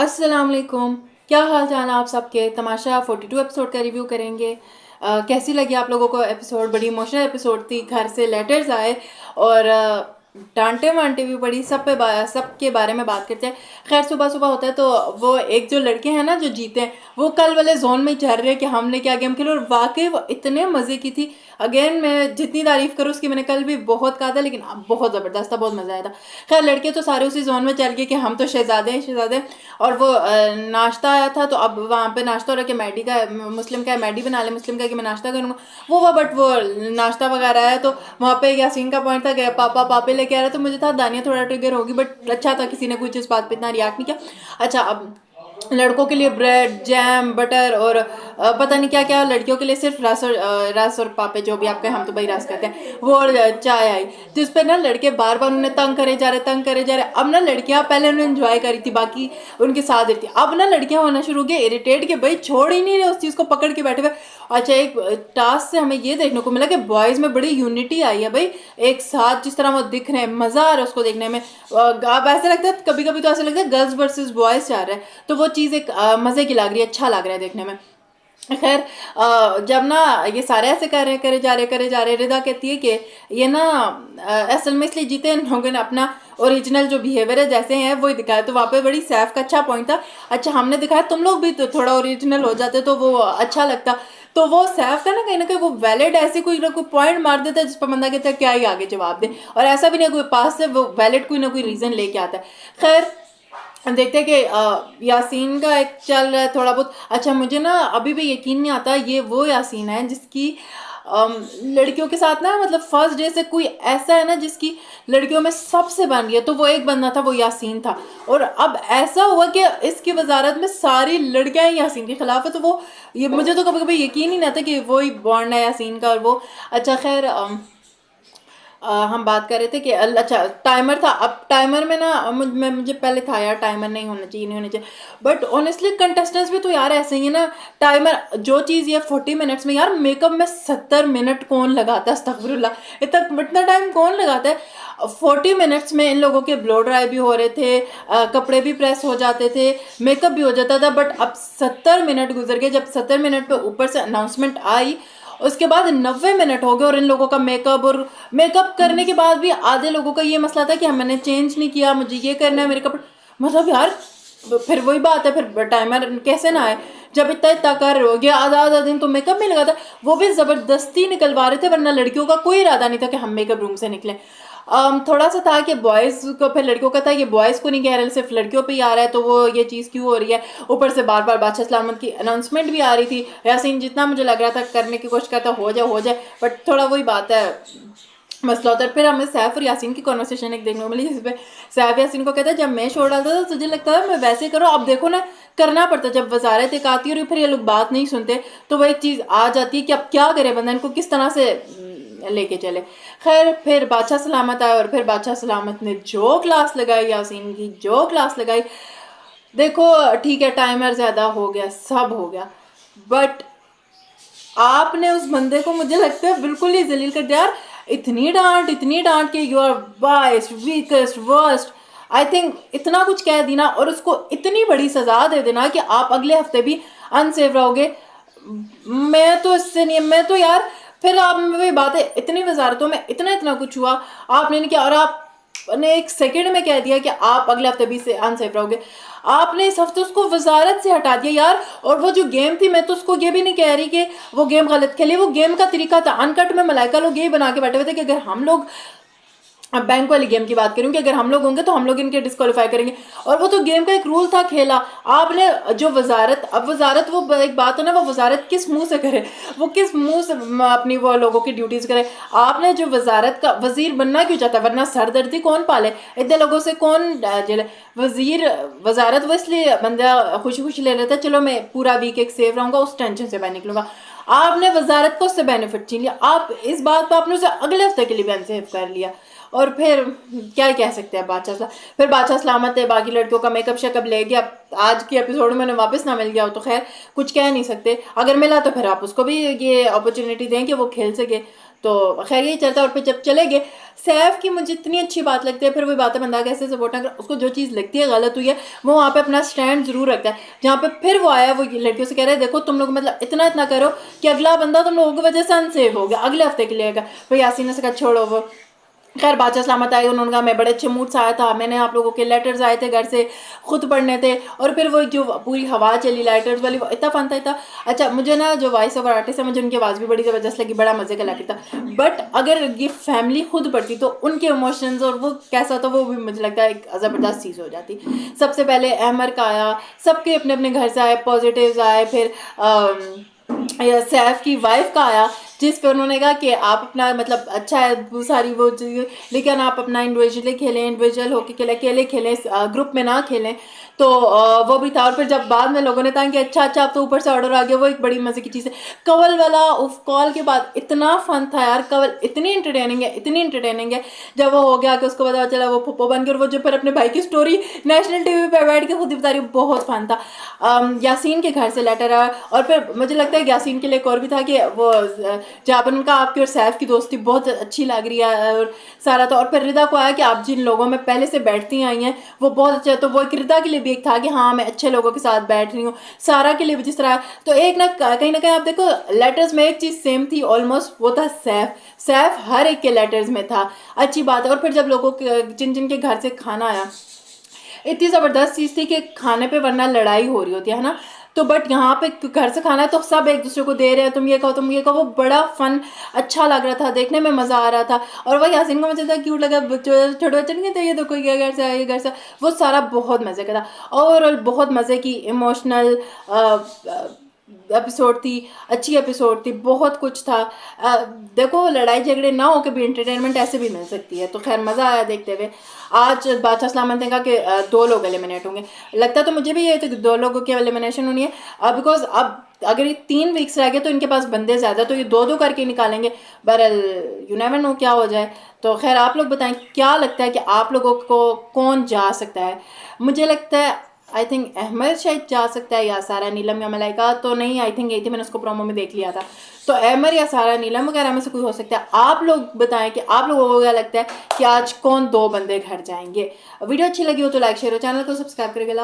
अस्सलाम वालेकुम। क्या हाल चाल आप सबके। तमाशा 42 एपिसोड का रिव्यू करेंगे। कैसी लगी आप लोगों को एपिसोड। बड़ी इमोशनल एपिसोड थी। घर से लेटर्स आए और डांटे वांटे भी पड़ी। सबके बारे में बात करते हैं। खैर सुबह सुबह होता है तो वो एक जो लड़के हैं ना जो जीते हैं वो कल वाले जोन में ही चल रहे हैं कि हमने क्या गेम खेला, और वाकई वो इतने मज़े की थी। अगेन मैं जितनी तारीफ करूँ उसकी, मैंने कल भी बहुत कहा था, लेकिन अब बहुत ज़बरदस्त था, बहुत मज़ा आया था। खैर लड़के तो सारे उसी जोन में चल गए कि हम तो शहजादे हैं शहजादे हैं। और वो नाश्ता आया था तो अब वहाँ पे नाश्ता हो रहा है कि मैडी का मुस्लिम का है मैडी बना ले, मुस्लिम का है कि मैं नाश्ता करूँगा। वो बट वो नाश्ता वगैरह आया तो वहाँ पे यासीन का पॉइंट था कि पापा पापे लेके आ रहे, तो मुझे था दानिया थोड़ा ट्रिगर होगी, बट अच्छा था किसी ने कुछ इस बात पे इतना रिएक्ट नहीं किया। अच्छा अब लड़कों के लिए ब्रेड जैम बटर और पता नहीं क्या क्या, लड़कियों के लिए सिर्फ रस और पापे, जो भी आपके, हम तो भाई रस कहते हैं वो, और चाय आई। जिस पे ना लड़के बार बार उन्हें तंग करे जा रहे। अब ना लड़कियां पहले उन्हें एंजॉय करी थी, बाकी उनके साथ रहती, अब ना लड़कियां होना शुरू हो गई इरिटेट के भाई छोड़ ही नहीं रहे उस चीज़ को पकड़ के बैठे हुए। अच्छा एक टास्क से हमें ये देखने को मिला कि बॉयज़ में बड़ी यूनिटी आई है भाई, एक साथ जिस तरह वो दिख रहे हैं, मज़ा आ रहा है उसको देखने में। अब ऐसे लगता है कभी कभी तो ऐसा लगता है गर्ल्स वर्सेस बॉयज़ चाह रहा है, तो वो चीज़ एक मज़े की लग रही है, अच्छा लग रहा है देखने में। खैर जब ना ये सारे ऐसे करे जा रहे, रिदा कहती है कि ये ना असल में इसलिए जीते इन लोगों ने अपना ओरिजिनल जो बिहेवियर है जैसे हैं वही दिखाया, तो वहाँ पे बड़ी सैफ का अच्छा पॉइंट था। अच्छा हमने दिखाया, तुम लोग भी तो थोड़ा ओरिजिनल हो जाते तो वो अच्छा लगता। तो वो सैफ का ना कहीं वो वैलिड ऐसे कोई ना कोई पॉइंट मार देता है जिस पर बंदा कहता है क्या ही आगे जवाब दे, और ऐसा भी नहीं कोई पास से वो वैलिड कोई ना कोई रीज़न लेके आता है। खैर देखते हैं कि यासीन का एक चल रहा है थोड़ा बहुत। अच्छा मुझे ना अभी भी यकीन नहीं आता ये वो यासीन है जिसकी लड़कियों के साथ ना, मतलब फर्स्ट डे से कोई ऐसा है ना जिसकी लड़कियों में सबसे बन गई है, तो वो एक बंदा था, वो यासीन था। और अब ऐसा हुआ कि इसकी वजारत में सारी लड़कियां ही यासीन के खिलाफ है, तो वो ये मुझे तो कभी कभी यकीन ही नहीं आता कि वही बॉन्ड है यासीन का और वो। अच्छा खैर हम बात कर रहे थे कि अच्छा टाइमर था। अब टाइमर में ना मुझे पहले था यार टाइमर नहीं होना चाहिए, नहीं होना चाहिए, बट ऑनेस्टली कंटेस्टेंट्स भी तो यार ऐसे ही है ना। टाइमर जो चीज़ ये 40 मिनट्स में, यार मेकअप में 70 मिनट कौन लगाता है, अस्तगफिरुल्लाह इतना टाइम कौन लगाता है। 40 मिनट्स में इन लोगों के ब्लो ड्राई भी हो रहे थे, कपड़े भी प्रेस हो जाते थे, मेकअप भी हो जाता था, बट अब 70 मिनट गुजर गए। जब 70 मिनट पे ऊपर से अनाउंसमेंट आई उसके बाद 90 मिनट हो गए, और इन लोगों का मेकअप करने के बाद भी आधे लोगों का ये मसला था कि मैंने चेंज नहीं किया, मुझे ये करना है मेरे कपड़े। मतलब यार फिर वही बात है, फिर टाइमर कैसे ना आए जब इतना इतना कर रहे हो गया। आधा आधा दिन तो मेकअप में लगा था, वो भी ज़बरदस्ती निकलवा रहे थे, वरना लड़कियों का कोई इरादा नहीं था कि हम मेकअप रूम से निकलें। थोड़ा सा था कि बॉयज़ को, फिर लड़कियों का था कि बॉयज़ को नहीं कह रहे, सिर्फ लड़कियों पे ही आ रहा है, तो वो ये चीज़ क्यों हो रही है। ऊपर से बार बार बादशाह सलामत की अनाउंसमेंट भी आ रही थी। यासीन जितना मुझे लग रहा था करने की कोशिश करता हो जाए, बट थोड़ा वही बात है मसला होता है। फिर हमें सैफ और यासीन की कॉन्वर्सेशन एक देखने को मिली जिसपे सैफ यासीन को कहता है जब मैं शोर डालता था तुझे लगता था मैं वैसे करो, अब देखो ना करना पड़ता, जब वजारत एक आती है और फिर ये लोग बात नहीं सुनते, तो वह एक चीज़ आ जाती है कि अब क्या करे बंदा, इनको किस तरह से लेके चले। खैर फिर बादशाह सलामत आया, और फिर बादशाह सलामत ने जो क्लास लगाई यासीन की, जो क्लास लगाई। देखो ठीक है टाइमर ज़्यादा हो गया, सब हो गया, बट आपने उस बंदे को मुझे लगता है बिल्कुल ही जलील कर दिया यार। इतनी डांट कि you are biased weakest worst, I think इतना कुछ कह देना और उसको इतनी बड़ी सजा दे देना कि आप अगले हफ्ते भी अनसेफ रहोगे। मैं तो इससे नहीं, मैं तो यार फिर आप वही बात है, इतनी वजारतों में इतना इतना कुछ हुआ, आपने नहीं किया, और आपने एक सेकंड में कह दिया कि आप अगले हफ्ते भी से अनसेफ रहोगे। आपने इस हफ्ते उसको वजारत से हटा दिया यार। और वो जो गेम थी, मैं तो उसको ये भी नहीं कह रही कि वो गेम गलत खेली, वो गेम का तरीका था। अनकट में मलाइका लोग यही बना के बैठे हुए थे कि अगर हम लोग, अब बैंक वाली गेम की बात करूँ कि अगर हम लोग होंगे तो हम लोग इनके डिस्क्वालीफाई करेंगे, और वो तो गेम का एक रूल था खेला। आपने जो वजारत, अब वजारत वो एक बात है ना, वो वजारत किस मुंह से करे, वो किस मुंह से अपनी वो लोगों की ड्यूटीज करे। आपने जो वजारत का वजीर बनना क्यों चाहता, वरना सरदर्दी कौन पाले, इतने लोगों से कौन जेले। वजीर वजारत वो इसलिए बंदा खुशी खुशी ले लेता है, चलो मैं पूरा वीक एक सेव रहूंगा, उस टेंशन से मैं निकलूंगा। आपने वजारत को उससे बेनिफिट छीन लिया, आप इस बात पर आपने उसे अगले हफ्ते के लिए भी अनसेव कर लिया। और फिर क्या ही कह सकते हैं फिर बादशाह सलामत है, बाकी लड़कियों का मेकअप शेकअप ले गया। आज के एपिसोड में वापस ना मिल गया हो तो खैर कुछ कह नहीं सकते, अगर मिला तो फिर आप उसको भी ये अपॉर्चुनिटी दें कि वो खेल सके। तो खैर यही चलता है। और फिर जब चले गए, सैफ की मुझे इतनी अच्छी बात लगती है, फिर वही बात है, बंदा कैसे सपोर्ट ना कर, उसको जो चीज़ लगती है गलत हुई है वो वहाँ पे अपना स्टैंड जरूर रखता है। जहाँ पे फिर वो आया, वो लड़कियों से कह रहे हैं देखो तुम लोग मतलब इतना इतना करो कि अगला बंदा तुम लोगों की वजह से अनसेफ हो गया, अगले हफ्ते के लिए। फिर यासीन ने कहा छोड़ो वो। खैर बादशाह सलामत आए, उन्होंने कहा मैं बड़े अच्छे मूड से आया था, मैंने आप लोगों के लेटर्स आए थे घर से, खुद पढ़ने थे। और फिर वो जो पूरी हवा चली लेटर्स वाली, वो इतना फन था इतना अच्छा। मुझे ना जो वॉइस ओवर आर्टिस्ट है, मुझे उनकी आवाज़ भी बड़ी ज़बरदस्त लगी, बड़ा मज़े का लगता था। बट अगर ये फैमिली खुद पढ़ती तो उनके इमोशंस और वो कैसा था वो भी मुझे लगता है एक ज़बरदस्त चीज़ हो जाती। सबसे पहले अहमर का आया, सबके अपने अपने घर से आए, पॉजिटिव्स आए। फिर सैफ की वाइफ का आया, जिस पे उन्होंने कहा कि आप अपना मतलब अच्छा है वो सारी वो चीज़, लेकिन आप अपना इंडिविजुअली खेलें, इंडिविजुअल होके खेलें, अकेले खेलें, ग्रुप में ना खेलें। तो वो भी था। और फिर जब बाद में लोगों ने कहा कि अच्छा अच्छा आप तो ऊपर से ऑर्डर आ गया, वो एक बड़ी मज़े की चीज़ है। कवल वाला उफ कॉल के बाद इतना फन था यार, कवल इतनी इंटरटेनिंग है, इतनी इंटरटेनिंग है। जब वो हो गया कि उसको पता चला वो फुप्पो बन गया, और वो जो फिर अपने भाई की स्टोरी नेशनल टीवी पे बैठ के खुद ही बता रही, बहुत फन था। यासीन के घर से लेटर आया, और फिर मुझे लगता है यासीन के लिए एक और भी था कि वो जहाँ पर उनका आपकी और सैफ की दोस्ती बहुत अच्छी लग रही है और सारा था। और फिर रिदा को आया कि आप जिन लोगों में पहले से बैठती आई हैं वो बहुत अच्छे, तो वो एक रिदा के लिए भी एक था कि हाँ मैं अच्छे लोगों के साथ बैठ रही हूँ। सारा के लिए भी जिस तरह, तो एक ना कहीं आप देखो लेटर्स में एक चीज़ सेम थी ऑलमोस्ट, वो था सैफ। सैफ हर एक के लेटर्स में था, अच्छी बात है। और फिर जब लोगों के जिन जिन के घर से खाना आया, इतनी ज़बरदस्त चीज़ थी कि खाने पे वरना लड़ाई हो रही होती है ना, तो बट यहाँ पे घर से खाना है तो सब एक दूसरे को दे रहे हैं, तुम ये कहो तुम ये कहो, वो बड़ा फन अच्छा लग रहा था, देखने में मज़ा आ रहा था। और वही यासीन को मुझे था क्यूट लगा, छोटे बच्चे नहीं कहते ये देखो ये घर से ये घर से, वो सारा बहुत मज़े का था। ओवरऑल बहुत मज़े की इमोशनल एपिसोड थी, अच्छी एपिसोड थी, बहुत कुछ था। देखो लड़ाई झगड़े ना हो के भी इंटरटेनमेंट ऐसे भी मिल सकती है, तो खैर मज़ा आया देखते हुए। आज बादशाह सलामत ने कहा कि 2 लोग एलिमिनेट होंगे, लगता तो मुझे भी ये था कि 2 लोगों की एलिमिनेशन होनी है। अब बिकॉज अब अगर ये 3 वीक्स रह गए तो इनके पास बंदे ज़्यादा, तो ये 2-2 करके निकालेंगे। बहरहाल यू नेवर नो क्या हो जाए। तो खैर आप लोग बताएं क्या लगता है कि आप लोगों को कौन जा सकता है। मुझे लगता है आई थिंक अहमद शायद जा सकता है, या सारा नीलम या मलाइका तो नहीं, आई थिंक यही थी, मैंने उसको प्रोमो में देख लिया था। तो अहमद या सारा नीलम वगैरह में से कोई हो सकता है। आप लोग बताएं कि आप लोगों को क्या लगता है कि आज कौन 2 बंदे घर जाएंगे। वीडियो अच्छी लगी हो तो लाइक शेयर और चैनल को सब्सक्राइब करेंगे।